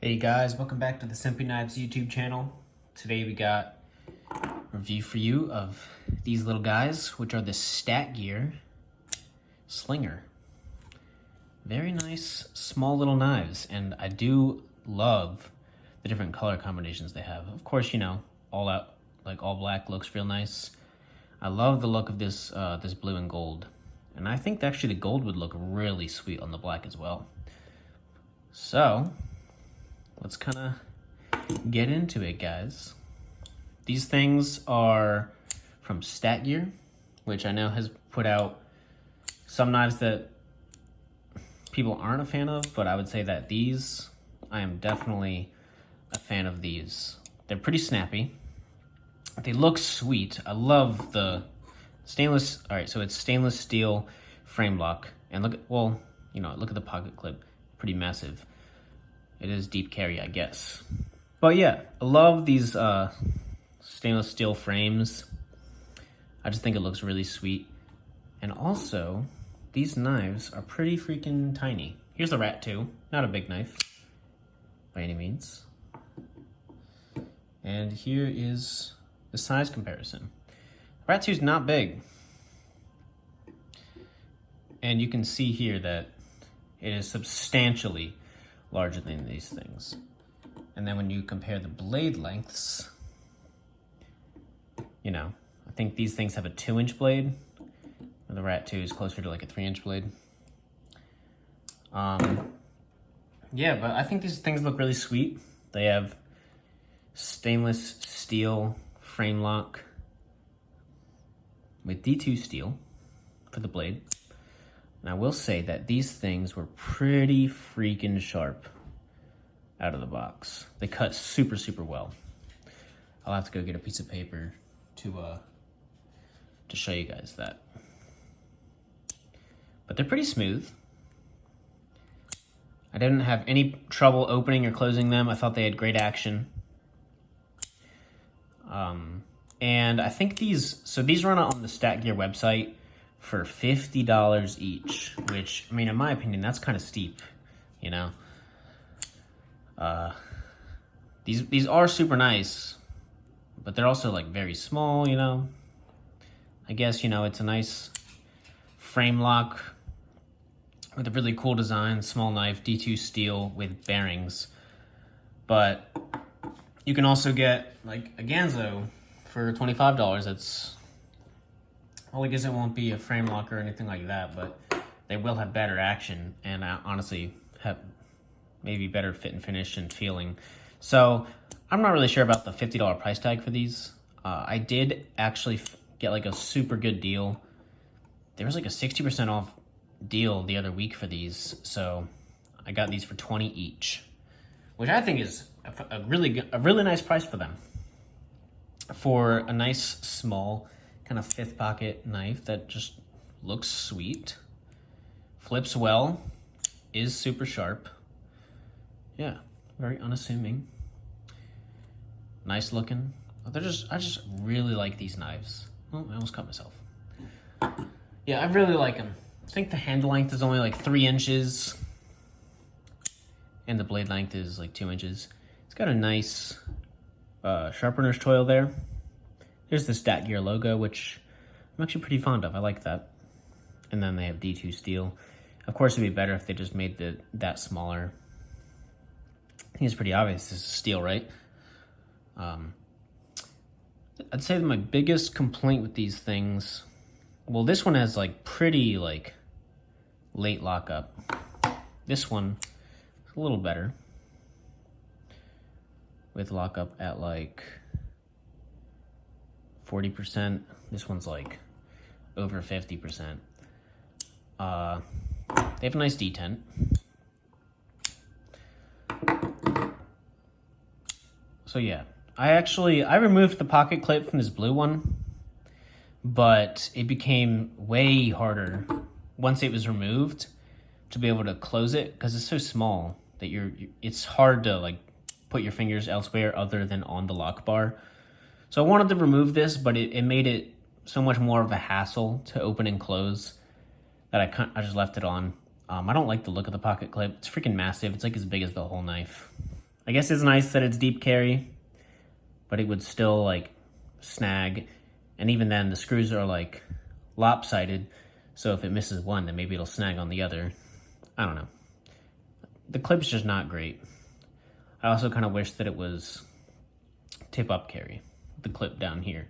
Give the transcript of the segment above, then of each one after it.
Hey guys, welcome back to the Simpy Knives YouTube channel. Today we got a review for you of these little guys, which are the StatGear Slinger. Very nice, small little knives, and I do love the different color combinations they have. Of course, you know, all black looks real nice. I love the look of this this blue and gold, and I think actually the gold would look really sweet on the black as well. So let's kind of get into it, guys. These things are from StatGear, which I know has put out some knives that people aren't a fan of, but I would say that these, I am definitely a fan of these. They're pretty snappy. They look sweet. I love the stainless, all right, so it's stainless steel frame lock. And look at, well, you know, look at the pocket clip, pretty massive. It is deep carry, I guess. But yeah, I love these stainless steel frames. I just think it looks really sweet. And also, these knives are pretty freaking tiny. Here's the Rat 2, not a big knife by any means. And here is the size comparison. Rat 2 is not big. And you can see here that it is substantially larger than these things. And then when you compare the blade lengths, you know, I think these things have a 2-inch blade, and the Rat 2 is closer to like a 3-inch blade. Yeah, but I think these things look really sweet. They have stainless steel frame lock with D2 steel for the blade. And I will say that these things were pretty freaking sharp out of the box. They cut super, super well. I'll have to go get a piece of paper to show you guys that. But they're pretty smooth. I didn't have any trouble opening or closing them. I thought they had great action. And I think these run on the StatGear website for $50 each, which, I mean, in my opinion, that's kind of steep, you know? These are super nice, but they're also like very small, you know? I guess, you know, it's a nice frame lock with a really cool design, small knife, D2 steel with bearings. But you can also get like a Ganzo for $25. It's, well, I guess it won't be a frame lock or anything like that, but they will have better action and honestly have maybe better fit and finish and feeling. So I'm not really sure about the $50 price tag for these. I did actually get like a super good deal. There was like a 60% off deal the other week for these. So I got these for $20 each, which I think is a really nice price for them. For a nice small kind of fifth pocket knife that just looks sweet, flips well, is super sharp. Yeah, very unassuming. Nice looking. I just really like these knives. Oh, I almost cut myself. Yeah, I really like them. I think the handle length is only like 3 inches. And the blade length is like 2 inches. It's got a nice sharpener's choil there. There's the StatGear logo, which I'm actually pretty fond of. I like that. And then they have D2 steel. Of course, it'd be better if they just made that smaller. I think it's pretty obvious this is steel, right? I'd say that my biggest complaint with these things, well, this one has like pretty like late lockup. This one is a little better with lockup at like 40%. This one's like over 50%. They have a nice detent. So yeah, I removed the pocket clip from this blue one, but it became way harder once it was removed to be able to close it because it's so small that it's hard to like put your fingers elsewhere other than on the lock bar. So I wanted to remove this, but it made it so much more of a hassle to open and close that I just left it on. I don't like the look of the pocket clip. It's freaking massive. It's like as big as the whole knife. I guess it's nice that it's deep carry, but it would still like snag. And even then the screws are like lopsided. So if it misses one, then maybe it'll snag on the other. I don't know. The clip's just not great. I also kind of wish that it was tip up carry, the clip down here.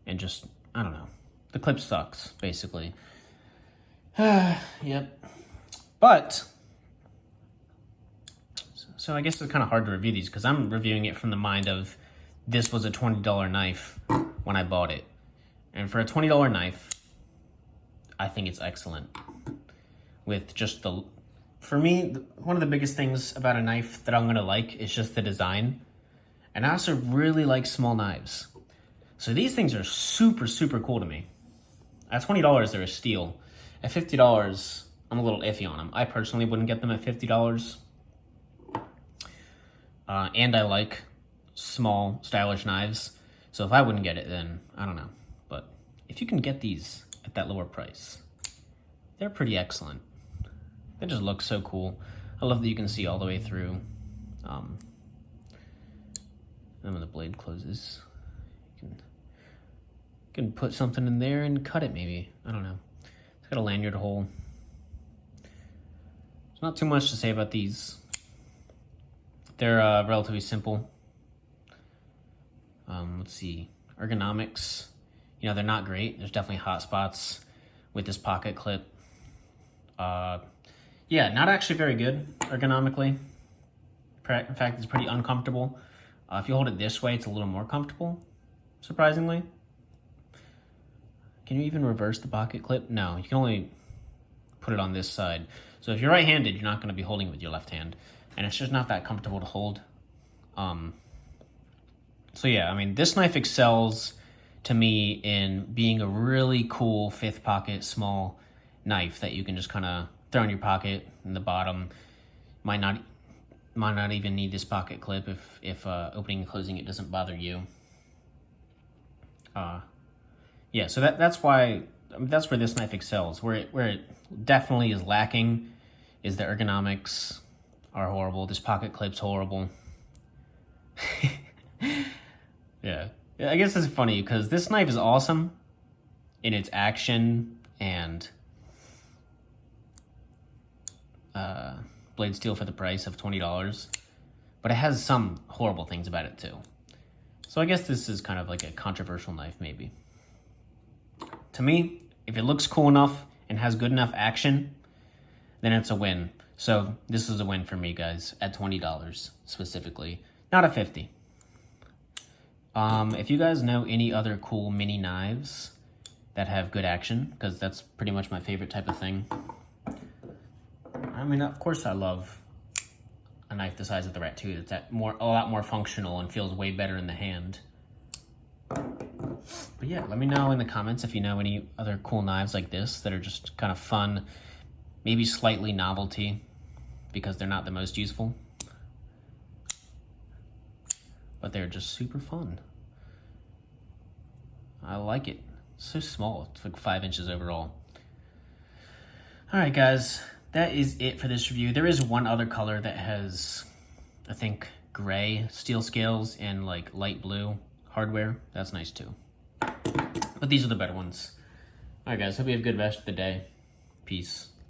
And just, I don't know. The clip sucks, basically. Yep. But, so I guess it's kind of hard to review these because I'm reviewing it from the mind of this was a $20 knife when I bought it. And for a $20 knife, I think it's excellent. With just the, for me, one of the biggest things about a knife that I'm gonna like is just the design. And I also really like small knives. So these things are super, super cool to me. At $20, they're a steal. At $50, I'm a little iffy on them. I personally wouldn't get them at $50. And I like small, stylish knives. So if I wouldn't get it, then I don't know. But if you can get these at that lower price, they're pretty excellent. They just look so cool. I love that you can see all the way through. And when the blade closes, you can put something in there and cut it maybe. I don't know. It's got a lanyard hole. There's not too much to say about these. They're relatively simple. Let's see. Ergonomics. You know, they're not great. There's definitely hot spots with this pocket clip. Yeah, not actually very good ergonomically. In fact, it's pretty uncomfortable. If you hold it this way, it's a little more comfortable, surprisingly. Can you even reverse the pocket clip? No, you can only put it on this side. So if you're right-handed, you're not going to be holding it with your left hand. And it's just not that comfortable to hold. So yeah, I mean, this knife excels to me in being a really cool fifth pocket small knife that you can just kind of throw in your pocket in the bottom. Might not even need this pocket clip if opening and closing it doesn't bother you. Yeah, so that's why, I mean, that's where this knife excels. Where it definitely is lacking is the ergonomics are horrible. This pocket clip's horrible. Yeah, I guess it's funny because this knife is awesome in its action and blade steel for the price of $20, but it has some horrible things about it too. So I guess this is kind of like a controversial knife maybe. To me, if it looks cool enough and has good enough action, then it's a win. So this is a win for me, guys, at $20 specifically, not at $50. If you guys know any other cool mini knives that have good action, because that's pretty much my favorite type of thing. I mean, of course I love a knife the size of the Rat 2 that's a lot more functional and feels way better in the hand. But yeah, let me know in the comments if you know any other cool knives like this that are just kind of fun, maybe slightly novelty, because they're not the most useful. But they're just super fun. I like it. It's so small. It's like 5 inches overall. Alright guys, that is it for this review. There is one other color that has, I think, gray steel scales and like light blue hardware. That's nice too. But these are the better ones. Alright guys, hope you have a good rest of the day. Peace.